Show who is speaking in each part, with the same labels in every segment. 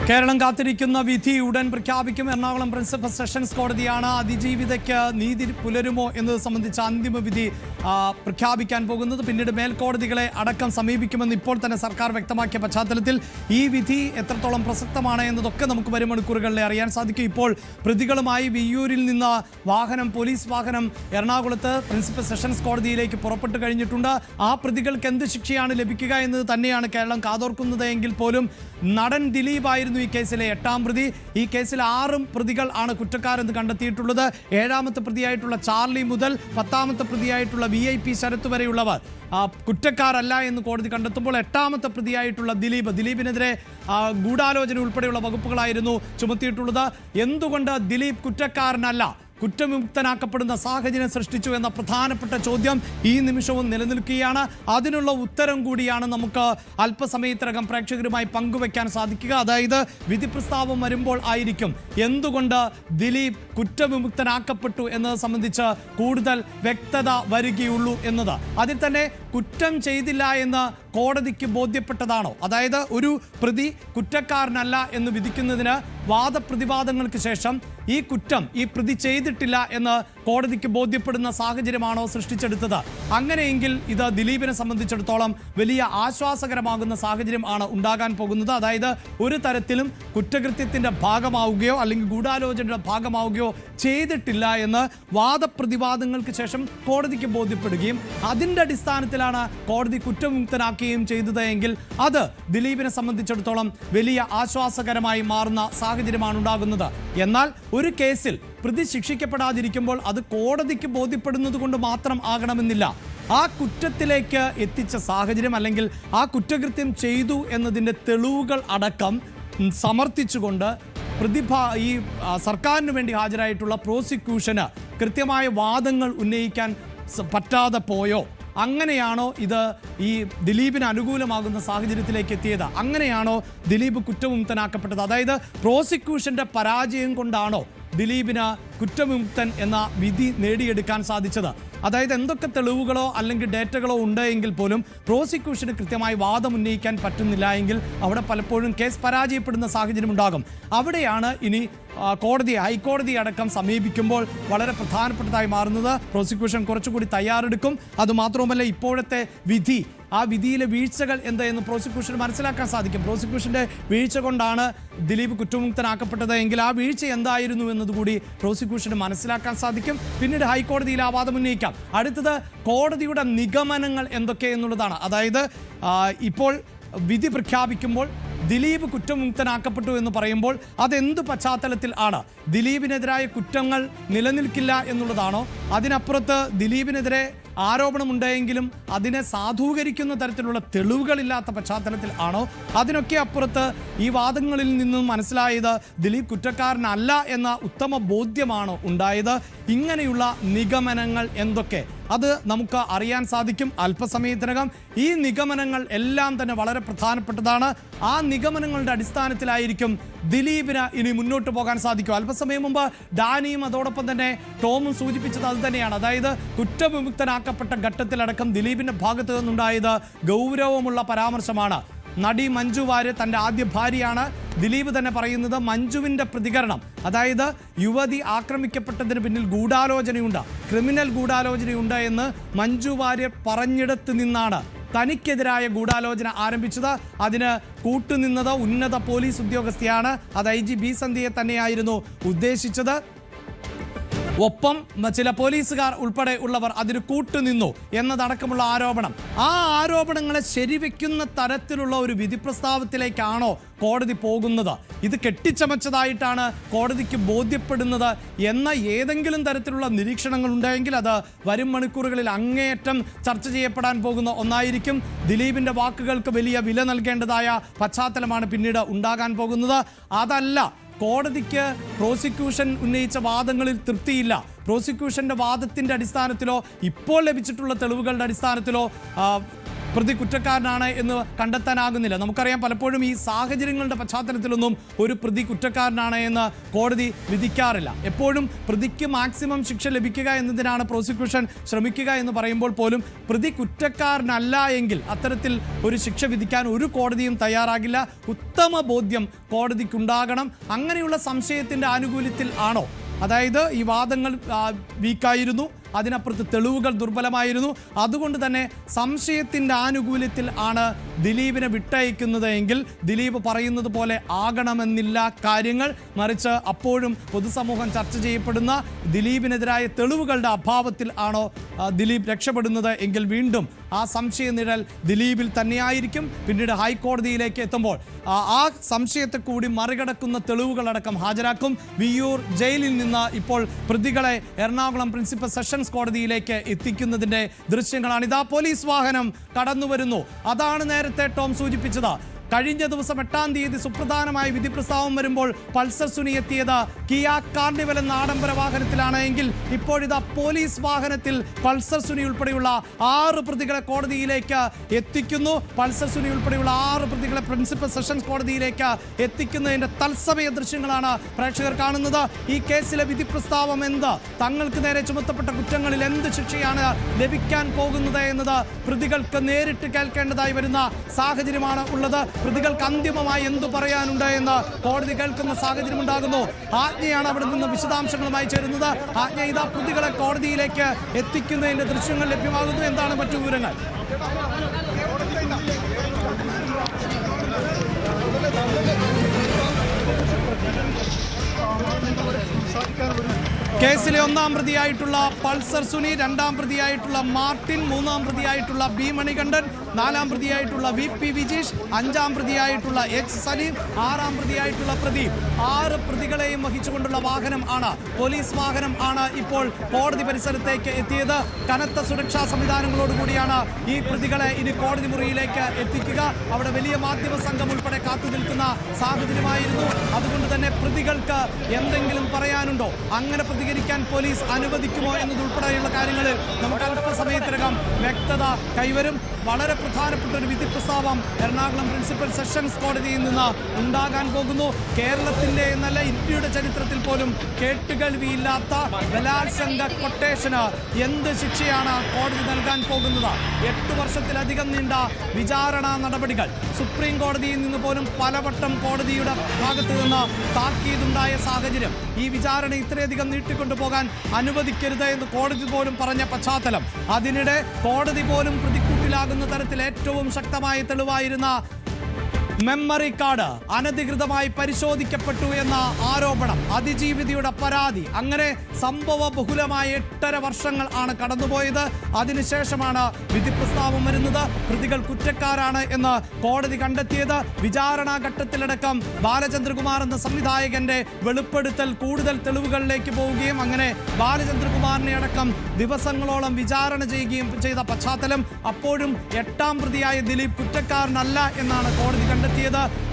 Speaker 1: കേരളം കാത്തിരിക്കുന്ന വിധി ഉടൻ പ്രഖ്യാപിക്കും. എറണാകുളം പ്രിൻസിപ്പൽ സെഷൻസ് കോടതിയാണ് അതിജീവിതയ്ക്ക് നീതി പുലരുമോ എന്നത് സംബന്ധിച്ച അന്തിമ വിധി പ്രഖ്യാപിക്കാൻ പോകുന്നത്. പിന്നീട് മേൽക്കോടതികളെ അടക്കം സമീപിക്കുമെന്ന് ഇപ്പോൾ തന്നെ സർക്കാർ വ്യക്തമാക്കിയ പശ്ചാത്തലത്തിൽ ഈ വിധി എത്രത്തോളം പ്രസക്തമാണ് എന്നതൊക്കെ നമുക്ക് വരും മണിക്കൂറുകളിൽ അറിയാൻ സാധിക്കും. ഇപ്പോൾ പ്രതികളുമായി വിയ്യൂരിൽ നിന്ന് പോലീസ് വാഹനം എറണാകുളത്ത് പ്രിൻസിപ്പൽ സെഷൻസ് കോടതിയിലേക്ക് പുറപ്പെട്ടു കഴിഞ്ഞിട്ടുണ്ട്. ആ പ്രതികൾക്ക് എന്ത് ശിക്ഷയാണ് ലഭിക്കുക എന്നത് തന്നെയാണ് കേരളം കാതോർക്കുന്നത് എങ്കിൽ പോലും നടൻ ദിലീപ് ആയിരുന്നു ഈ കേസിലെ 8ാം പ്രതി. ഈ കേസിൽ 6 പ്രതികൾ ആണ് കുറ്റക്കാരെന്ന് കണ്ടെത്തിയിട്ടുള്ളത്. 7ാമത്തെ പ്രതിയായിട്ടുള്ള ചാർലി മുതൽ 10ാമത്തെ പ്രതിയായിട്ടുള്ള VIP ശരത്ത് വരെയുള്ളവർ കുറ്റക്കാരല്ല എന്ന് കോടതി കണ്ടെത്തുമ്പോൾ 8ാമത്തെ പ്രതിയായിട്ടുള്ള ദിലീപിനെതിരെ ഗൂഢാലോചന ഉൾപ്പെടെയുള്ള വകുപ്പുകളായിരുന്നു ചുമത്തിയിട്ടുള്ളത്. എന്തുകൊണ്ട് ദിലീപ് കുറ്റക്കാരനല്ല, കുറ്റവിമുക്തനാക്കപ്പെടുന്ന സാഹചര്യം സൃഷ്ടിച്ചു എന്ന പ്രധാനപ്പെട്ട ചോദ്യം ഈ നിമിഷവും നിലനിൽക്കുകയാണ്. അതിനുള്ള ഉത്തരം കൂടിയാണ് നമുക്ക് അല്പസമയത്തിനകം പ്രേക്ഷകരുമായി പങ്കുവയ്ക്കാൻ സാധിക്കുക. അതായത് വിധി പ്രസ്താവം വരുമ്പോൾ ആയിരിക്കും എന്തുകൊണ്ട് ദിലീപ് കുറ്റവിമുക്തനാക്കപ്പെട്ടു എന്നത് സംബന്ധിച്ച് കൂടുതൽ വ്യക്തത വരികയുള്ളൂ എന്നത്. അതിൽ തന്നെ കുറ്റം ചെയ്തില്ല എന്ന് കോടതിക്ക് ബോധ്യപ്പെട്ടതാണോ, അതായത് ഒരു പ്രതി കുറ്റക്കാരനല്ല എന്ന് വിധിക്കുന്നതിന് വാദപ്രതിവാദങ്ങൾക്ക് ശേഷം ഈ പ്രതി ചെയ്തിട്ടില്ല എന്ന് കോടതിക്ക് ബോധ്യപ്പെടുന്ന സാഹചര്യമാണോ സൃഷ്ടിച്ചെടുത്തത്? അങ്ങനെയെങ്കിൽ ഇത് ദിലീപിനെ സംബന്ധിച്ചിടത്തോളം വലിയ ആശ്വാസകരമാകുന്ന സാഹചര്യം ആണ് ഉണ്ടാകാൻ പോകുന്നത്. അതായത് ഒരു തരത്തിലും കുറ്റകൃത്യത്തിന്റെ ഭാഗമാവുകയോ അല്ലെങ്കിൽ ഗൂഢാലോചനയുടെ ഭാഗമാവുകയോ ചെയ്തിട്ടില്ല എന്ന് വാദപ്രതിവാദങ്ങൾക്ക് ശേഷം കോടതിക്ക് ബോധ്യപ്പെടുകയും അതിൻ്റെ അടിസ്ഥാനത്തിലാണ് കോടതി കുറ്റവിമുക്തനാക്കുകയും ചെയ്തത് എങ്കിൽ അത് ദിലീപിനെ സംബന്ധിച്ചിടത്തോളം വലിയ ആശ്വാസകരമായി മാറുന്ന സാഹചര്യമാണ് ഉണ്ടാകുന്നത്. എന്നാൽ ഒരു കേസിൽ പ്രതി ശിക്ഷിക്കപ്പെടാതിരിക്കുമ്പോൾ അത് കോടതിക്ക് ബോധ്യപ്പെടുന്നത് കൊണ്ട് മാത്രം ആകണമെന്നില്ല. ആ കുറ്റത്തിലേക്ക് എത്തിച്ച സാഹചര്യം അല്ലെങ്കിൽ ആ കുറ്റകൃത്യം ചെയ്തു എന്നതിൻ്റെ തെളിവുകൾ അടക്കം സമർത്ഥിച്ചുകൊണ്ട് ഈ സർക്കാരിന് വേണ്ടി ഹാജരായിട്ടുള്ള പ്രോസിക്യൂഷന് കൃത്യമായ വാദങ്ങൾ ഉന്നയിക്കാൻ പറ്റാതെ പോയോ, അങ്ങനെയാണോ ഇത് ഈ ദിലീപിന് അനുകൂലമാകുന്ന സാഹചര്യത്തിലേക്ക് എത്തിയത്? അങ്ങനെയാണോ ദിലീപ് കുറ്റവിമുക്തനാക്കപ്പെട്ടത്? അതായത് പ്രോസിക്യൂഷന്റെ പരാജയം കൊണ്ടാണോ ദിലീപിന് കുറ്റവിമുക്തൻ എന്ന വിധി നേടിയെടുക്കാൻ സാധിച്ചത്? അതായത് എന്തൊക്കെ തെളിവുകളോ അല്ലെങ്കിൽ ഡേറ്റകളോ ഉണ്ട് എങ്കിൽ പോലും പ്രോസിക്യൂഷന് കൃത്യമായി വാദം ഉന്നയിക്കാൻ പറ്റുന്നില്ല എങ്കിൽ അവിടെ പലപ്പോഴും കേസ് പരാജയപ്പെടുന്ന സാഹചര്യം ഉണ്ടാകും. അവിടെയാണ് ഇനി ഹൈക്കോടതി അടക്കം സമീപിക്കുമ്പോൾ വളരെ പ്രധാനപ്പെട്ടതായി മാറുന്നത്. പ്രോസിക്യൂഷൻ കുറച്ചുകൂടി തയ്യാറെടുക്കും. അതുമാത്രവുമല്ല, ഇപ്പോഴത്തെ വിധി, ആ വിധിയിലെ വീഴ്ചകൾ എന്തായെന്ന് പ്രോസിക്യൂഷന് മനസ്സിലാക്കാൻ സാധിക്കും. പ്രോസിക്യൂഷന്റെ വീഴ്ച കൊണ്ടാണ് ദിലീപ് കുറ്റവിമുക്തനാക്കപ്പെട്ടത് എങ്കിൽ ആ വീഴ്ച എന്തായിരുന്നു എന്നതുകൂടി പ്രോസിക്യൂഷന് മനസ്സിലാക്കാൻ സാധിക്കും. പിന്നീട് ഹൈക്കോടതിയിൽ ആ വാദം ഉന്നയിക്കാം. അടുത്തത് കോടതിയുടെ നിഗമനങ്ങൾ എന്തൊക്കെ എന്നുള്ളതാണ്. അതായത് ഇപ്പോൾ വിധി പ്രഖ്യാപിക്കുമ്പോൾ ദിലീപ് കുറ്റവിമുക്തനാക്കപ്പെട്ടു എന്ന് പറയുമ്പോൾ അതെന്ത് പശ്ചാത്തലത്തിൽ ആണ്? ദിലീപിനെതിരായ കുറ്റങ്ങൾ നിലനിൽക്കില്ല എന്നുള്ളതാണോ? അതിനപ്പുറത്ത് ദിലീപിനെതിരെ ആരോപണമുണ്ടെങ്കിലും അതിനെ സാധൂകരിക്കുന്ന തരത്തിലുള്ള തെളിവുകളില്ലാത്ത പശ്ചാത്തലത്തിൽ ആണോ? അതിനൊക്കെ അപ്പുറത്ത് ഈ വാദങ്ങളിൽ നിന്നും മനസ്സിലായത് ദിലീപ് കുറ്റക്കാരനല്ല എന്ന ഉത്തമ ബോധ്യമാണോ ഉണ്ടായത്? ഇങ്ങനെയുള്ള നിഗമനങ്ങൾ എന്തൊക്കെ, അത് നമുക്ക് അറിയാൻ സാധിക്കും അല്പസമയത്തിനകം. ഈ നിഗമനങ്ങൾ എല്ലാം തന്നെ വളരെ പ്രധാനപ്പെട്ടതാണ്. ആ നിഗമനങ്ങളുടെ അടിസ്ഥാനത്തിലായിരിക്കും ദിലീപിന് ഇനി മുന്നോട്ട് പോകാൻ സാധിക്കും. അല്പസമയം മുമ്പ് ഡാനിയും അതോടൊപ്പം തന്നെ ടോമും സൂചിപ്പിച്ചത് അത് തന്നെയാണ്. അതായത് കുറ്റവിമുക്തനാക്കപ്പെട്ട ഘട്ടത്തിലടക്കം ദിലീപിന്റെ ഭാഗത്തു നിന്നുണ്ടായത് ഗൗരവമുള്ള പരാമർശമാണ്. നടി മഞ്ജു വാര്യർ, തൻ്റെ ആദ്യ ഭാര്യയാണ്. ദിലീപ് തന്നെ പറയുന്നത് മഞ്ജുവിൻ്റെ പ്രതികരണം, അതായത് യുവതി ആക്രമിക്കപ്പെട്ടതിന് പിന്നിൽ ഗൂഢാലോചനയുണ്ട്, ക്രിമിനൽ ഗൂഢാലോചനയുണ്ട് എന്ന് മഞ്ജു വാര്യർ പറഞ്ഞിടത്ത് നിന്നാണ് തനിക്കെതിരായ ഗൂഢാലോചന ആരംഭിച്ചത്. അതിന് കൂട്ടുനിന്നത് ഉന്നത പോലീസ് ഉദ്യോഗസ്ഥയാണ്. അത് IG ബി സന്ധ്യയെ തന്നെയായിരുന്നു ഉദ്ദേശിച്ചത്. ഒപ്പം ചില പോലീസുകാർ ഉൾപ്പെടെ ഉള്ളവർ അതിന് കൂട്ടുനിന്നു എന്നതടക്കമുള്ള ആരോപണം. ആ ആരോപണങ്ങളെ ശരിവെക്കുന്ന തരത്തിലുള്ള ഒരു വിധി പ്രസ്താവത്തിലേക്കാണോ കോടതി പോകുന്നത്? ഇത് കെട്ടിച്ചമച്ചതായിട്ടാണ് കോടതിക്ക് ബോധ്യപ്പെടുന്നത് എന്ന ഏതെങ്കിലും തരത്തിലുള്ള നിരീക്ഷണങ്ങൾ ഉണ്ടായെങ്കിൽ അത് വരും മണിക്കൂറുകളിൽ അങ്ങേയറ്റം ചർച്ച ചെയ്യപ്പെടാൻ പോകുന്ന ഒന്നായിരിക്കും. ദിലീപിന്റെ വാക്കുകൾക്ക് വലിയ വില നൽകേണ്ടതായ പശ്ചാത്തലമാണ് പിന്നീട് ഉണ്ടാകാൻ പോകുന്നത്. അതല്ല, കോടതിക്ക് പ്രോസിക്യൂഷൻ ഉന്നയിച്ച വാദങ്ങളിൽ തൃപ്തിയില്ല. പ്രോസിക്യൂഷന്റെ വാദത്തിന്റെ അടിസ്ഥാനത്തിലോ ഇപ്പോൾ ലഭിച്ചിട്ടുള്ള തെളിവുകളുടെ അടിസ്ഥാനത്തിലോ പ്രതി കുറ്റക്കാരനാണ് എന്ന് കണ്ടെത്താനാകുന്നില്ല. നമുക്കറിയാം, പലപ്പോഴും ഈ സാഹചര്യങ്ങളുടെ പശ്ചാത്തലത്തിലൊന്നും ഒരു പ്രതി കുറ്റക്കാരനാണ് എന്ന് കോടതി വിധിക്കാറില്ല. എപ്പോഴും പ്രതിക്ക് മാക്സിമം ശിക്ഷ ലഭിക്കുക എന്നതിനാണ് പ്രോസിക്യൂഷൻ ശ്രമിക്കുക എന്ന് പറയുമ്പോൾ പോലും പ്രതി കുറ്റക്കാരനല്ല എങ്കിൽ അത്തരത്തിൽ ഒരു ശിക്ഷ വിധിക്കാൻ ഒരു കോടതിയും തയ്യാറാകില്ല. ഉത്തമ ബോധ്യം കോടതിക്കുണ്ടാകണം. അങ്ങനെയുള്ള സംശയത്തിൻ്റെ ആനുകൂല്യത്തിൽ ആണോ, അതായത് ഈ വാദങ്ങൾ വീക്കായിരുന്നു, അതിനപ്പുറത്ത് തെളിവുകൾ ദുർബലമായിരുന്നു, അതുകൊണ്ട് തന്നെ സംശയത്തിൻ്റെ ആനുകൂല്യത്തിൽ ആണ് ദിലീപിനെ വിട്ടയക്കുന്നത് എങ്കിൽ ദിലീപ് പറയുന്നത് പോലെ ആകണമെന്നില്ല കാര്യങ്ങൾ. മറിച്ച് അപ്പോഴും പൊതുസമൂഹം ചർച്ച ചെയ്യപ്പെടുന്ന ദിലീപിനെതിരായ തെളിവുകളുടെ അഭാവത്തിൽ ആണോ ദിലീപ് രക്ഷപ്പെടുന്നത് എങ്കിൽ വീണ്ടും ആ സംശയ നിഴൽ ദിലീപിൽ തന്നെയായിരിക്കും. പിന്നീട് ഹൈക്കോടതിയിലേക്ക് എത്തുമ്പോൾ ആ സംശയത്തെ കൂടി മറികടക്കുന്ന തെളിവുകളടക്കം ഹാജരാക്കും. വിയ്യൂർ ജയിലിൽ നിന്ന് ഇപ്പോൾ പ്രതികളെ എറണാകുളം പ്രിൻസിപ്പൽ സെഷൻസ് കോടതിയിലേക്ക് എത്തിക്കുന്നതിൻ്റെ ദൃശ്യങ്ങളാണ്. ഇതാ പോലീസ് വാഹനം കടന്നു വരുന്നു. അതാണ് നേരത്തെ ടോം സൂചിപ്പിച്ചത്. കഴിഞ്ഞ ദിവസം 8-ാം തീയതി സുപ്രധാനമായ വിധി പ്രസ്താവം വരുമ്പോൾ പൾസർ സുനി എത്തിയത് കിയ കാർണിവൽ എന്ന ആഡംബര വാഹനത്തിലാണ് എങ്കിൽ ഇപ്പോഴിതാ പോലീസ് വാഹനത്തിൽ പൾസർ സുനി ഉൾപ്പെടെയുള്ള 6 പ്രതികളെ കോടതിയിലേക്ക് എത്തിക്കുന്നു. പൾസർ സുനി ഉൾപ്പെടെയുള്ള 6 പ്രതികളെ പ്രിൻസിപ്പൽ സെഷൻസ് കോടതിയിലേക്ക് എത്തിക്കുന്നതിൻ്റെ തത്സമയ ദൃശ്യങ്ങളാണ് പ്രേക്ഷകർ കാണുന്നത്. ഈ കേസിലെ വിധി പ്രസ്താവം എന്ത്, തങ്ങൾക്ക് നേരെ ചുമത്തപ്പെട്ട കുറ്റങ്ങളിൽ എന്ത് ശിക്ഷയാണ് ലഭിക്കാൻ പോകുന്നത് എന്നത് പ്രതികൾക്ക് നേരിട്ട് കേൾക്കേണ്ടതായി വരുന്ന സാഹചര്യമാണ് ഉള്ളത്. പ്രതികൾക്ക് അന്തിമമായി എന്തു പറയാനുണ്ട് എന്ന് കോടതി കേൾക്കുന്ന സാഹചര്യം ഉണ്ടാകുന്നു. ആജ്ഞയാണ് അവിടെ നിന്ന് വിശദാംശങ്ങളുമായി ചേരുന്നത്. ആജ്ഞ, ഇതാ പ്രതികളെ കോടതിയിലേക്ക് എത്തിക്കുന്നതിന്റെ ദൃശ്യങ്ങൾ ലഭ്യമാകുന്നു. എന്താണ് മറ്റു വിവരങ്ങൾ? കേസിലെ 1-ാം പ്രതിയായിട്ടുള്ള പൾസർ സുനി, 2-ാം പ്രതിയായിട്ടുള്ള മാർട്ടിൻ, 3-ാം പ്രതിയായിട്ടുള്ള ബി മണികണ്ഠൻ, 4-ാം പ്രതിയായിട്ടുള്ള VP വിജീഷ്, 5-ാം പ്രതിയായിട്ടുള്ള H സലീം, 6-ാം പ്രതിയായിട്ടുള്ള പ്രദീപ്. 6 പ്രതികളെയും വഹിച്ചുകൊണ്ടുള്ള വാഹനം ആണ്, പോലീസ് വാഹനം ആണ് ഇപ്പോൾ കോടതി പരിസരത്തേക്ക് എത്തിയത്. കനത്ത സുരക്ഷാ സംവിധാനങ്ങളോടുകൂടിയാണ് ഈ പ്രതികളെ ഇനി കോടതി മുറിയിലേക്ക് എത്തിക്കുക. അവിടെ വലിയ മാധ്യമ സംഘം ഉൾപ്പെടെ കാത്തു നിൽക്കുന്ന സാഹചര്യമായിരുന്നു. അതുകൊണ്ട് തന്നെ പ്രതികൾക്ക് എന്തെങ്കിലും പറയാനുണ്ടോ, അങ്ങനെ പ്രതികരിക്കാൻ പോലീസ് അനുവദിക്കുമോ എന്നതുൾപ്പെടെയുള്ള കാര്യങ്ങളിൽ നമുക്ക് അല്പസമയത്തിനകം വ്യക്തത കൈവരും. വളരെ പ്രധാനപ്പെട്ട ഒരു വിധി പ്രസ്താവം എറണാകുളം പ്രിൻസിപ്പൽ സെഷൻസ് കോടതിയിൽ നിന്ന് ഉണ്ടാകാൻ പോകുന്നു. കേരളത്തിന്റെ എന്നല്ല ഇന്ത്യയുടെ ചരിത്രത്തിൽ പോലും കേട്ടുകേൾവിയില്ലാത്ത ബലാത്സംഗ കൊട്ടേഷന് എന്ത് ശിക്ഷയാണ് കോടതി നൽകാൻ പോകുന്നത്? 8 വർഷത്തിലധികം നീണ്ട വിചാരണ നടപടികൾ, സുപ്രീം കോടതിയിൽ നിന്ന് പോലും പലവട്ടം കോടതിയുടെ ഭാഗത്ത് നിന്ന് താക്കീതുണ്ടായ സാഹചര്യം, ഈ വിചാരണ ഇത്രയധികം നീട്ടിക്കൊണ്ടുപോകാൻ അനുവദിക്കരുത് എന്ന് കോടതി പോലും പറഞ്ഞ പശ്ചാത്തലം, അതിനിടെ കോടതി പോലും പ്രതിക്കൂട്ടിലാകുന്ന തരത്തിൽ ഏറ്റവും ശക്തമായ തെളിവായിരുന്ന മെമ്മറി കാർഡ് അനധികൃതമായി പരിശോധിക്കപ്പെട്ടു എന്ന ആരോപണം, അതിജീവിതയുടെ പരാതി, അങ്ങനെ സംഭവ ബഹുലമായ 8.5 വർഷങ്ങൾ ആണ് കടന്നുപോയത്. അതിനുശേഷമാണ് വിധി പ്രസ്താവം വരുന്നത്. പ്രതികൾ കുറ്റക്കാരാണ് എന്ന് കോടതി കണ്ടെത്തിയത്. വിചാരണാ ഘട്ടത്തിലടക്കം ബാലചന്ദ്രകുമാർ എന്ന സംവിധായകന്റെ വെളിപ്പെടുത്തൽ കൂടുതൽ തെളിവുകളിലേക്ക് പോവുകയും അങ്ങനെ ബാലചന്ദ്രകുമാറിനെ അടക്കം ദിവസങ്ങളോളം വിചാരണ ചെയ്യുകയും ചെയ്ത പശ്ചാത്തലം. അപ്പോഴും 8-ാം പ്രതിയായ ദിലീപ് കുറ്റക്കാരനല്ല എന്നാണ് കോടതി കണ്ടെത്തിയത്.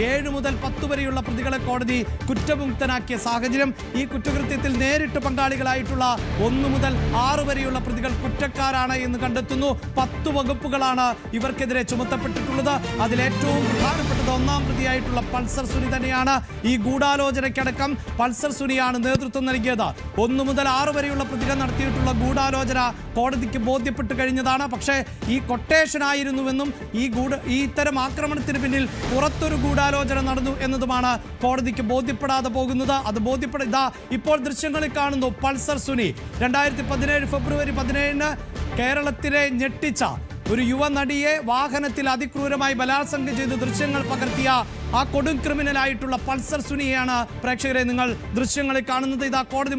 Speaker 1: 7 മുതൽ 10 വരെയുള്ള പ്രതികളെ കോടതി കുറ്റമുക്തനാക്കിയ സാഹചര്യം. ഈ കുറ്റകൃത്യത്തിൽ നേരിട്ട് പങ്കാളികളായിട്ടുള്ള 1 മുതൽ 6 വരെയുള്ള പ്രതികൾ കുറ്റക്കാരാണ് എന്ന് കണ്ടെത്തുന്നു. 10 വകുപ്പുകളാണ് ഇവർക്കെതിരെ ചുമത്തപ്പെട്ടിട്ടുള്ളത്. അതിലേറ്റവും പ്രധാനപ്പെട്ടത് 1-ാം പ്രതിയായിട്ടുള്ള പൾസർ സുനി തന്നെയാണ്. ഈ ഗൂഢാലോചനയ്ക്കടക്കം പൾസർ സുനിയാണ് നേതൃത്വം നൽകിയത്. 1 മുതൽ 6 വരെയുള്ള പ്രതികൾ നടത്തിയിട്ടുള്ള ഗൂഢാലോചന കോടതിക്ക് ബോധ്യപ്പെട്ട് കഴിഞ്ഞതാണ്. പക്ഷേ ഈ കൊട്ടേഷനായിരുന്നുവെന്നും ഈ ഇത്തരം ആക്രമണത്തിന് പിന്നിൽ പുറത്തൊരു ഗൂഢാലോചന നടന്നു എന്നതുമാണ് കോടതിക്ക് ബോധ്യപ്പെടാതെ പോകുന്നത്. അത് ഇതാ ഇപ്പോൾ ദൃശ്യങ്ങളിൽ കാണുന്നു. പൾസർ സുനി 2017 ഫെബ്രുവരി 17 കേരളത്തിലെ ഞെട്ടിച്ച ഒരു യുവനടിയെ വാഹനത്തിൽ അതിക്രൂരമായി ബലാത്സംഗം ചെയ്ത് ദൃശ്യങ്ങൾ പകർത്തിയ ആ കൊടും ക്രിമിനലായിട്ടുള്ള പൾസർ സുനിയെയാണ് പ്രേക്ഷകരെ നിങ്ങൾ ദൃശ്യങ്ങളിൽ കാണുന്നത്. ഇതാ കോടതി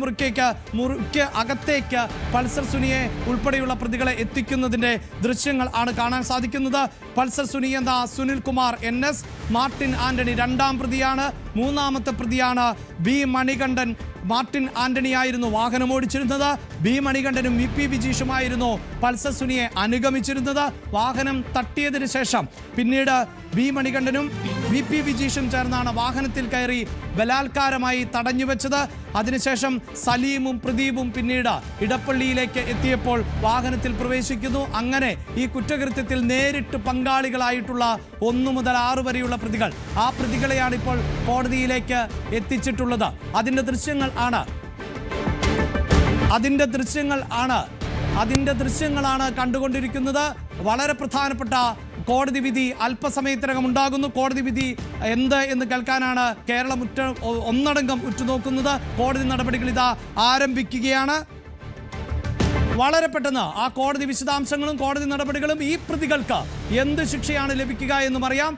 Speaker 1: മുറിക്ക് അകത്തേക്ക് പൾസർ സുനിയെ ഉൾപ്പെടെയുള്ള പ്രതികളെ എത്തിക്കുന്നതിൻ്റെ ദൃശ്യങ്ങൾ ആണ് കാണാൻ സാധിക്കുന്നത്. പൾസർ സുനി എന്ന Sunil Kumar NS, Martin Antony 2-ാം പ്രതിയാണ്. 3-ാമത്തെ പ്രതിയാണ് ബി മണികണ്ഠൻ. മാർട്ടിൻ ആന്റണി ആയിരുന്നു വാഹനം ഓടിച്ചിരുന്നത്. ബി മണികണ്ഠനും VP വിജീഷുമായിരുന്നു പൾസർ സുനിയെ അനുഗമിച്ചിരുന്നത്. വാഹനം തട്ടിയതിനു ശേഷം പിന്നീട് ബി മണികണ്ഠനും VP വിജീഷും ചേർന്നാണ് വാഹനത്തിൽ കയറി ബലാത്കാരമായി തടഞ്ഞുവെച്ചത്. അതിനുശേഷം സലീമും പ്രദീപും പിന്നീട് ഇടപ്പള്ളിയിലേക്ക് എത്തിയപ്പോൾ വാഹനത്തിൽ പ്രവേശിക്കുന്നു. അങ്ങനെ ഈ കുറ്റകൃത്യത്തിൽ നേരിട്ട് പങ്കാളികളായിട്ടുള്ള 1 മുതൽ 6 വരെയുള്ള പ്രതികൾ, ആ പ്രതികളെയാണ് ഇപ്പോൾ കോടതിയിലേക്ക് എത്തിച്ചിട്ടുള്ളത്. അതിൻ്റെ ദൃശ്യങ്ങളാണ് കണ്ടുകൊണ്ടിരിക്കുന്നത്. വളരെ പ്രധാനപ്പെട്ട കോടതി വിധി അല്പസമയത്തിനകം ഉണ്ടാകുന്നു. കോടതി വിധി എന്ത് എന്ന് കേൾക്കാനാണ് കേരളം ഒന്നടങ്കം ഉറ്റുനോക്കുന്നത്. കോടതി നടപടികൾ ഇതാ ആരംഭിക്കുകയാണ്. വളരെ പെട്ടെന്ന് ആ കോടതി വിശദാംശങ്ങളും കോടതി നടപടികളും, ഈ പ്രതികൾക്ക് എന്ത് ശിക്ഷയാണ് ലഭിക്കുക എന്നും അറിയാം.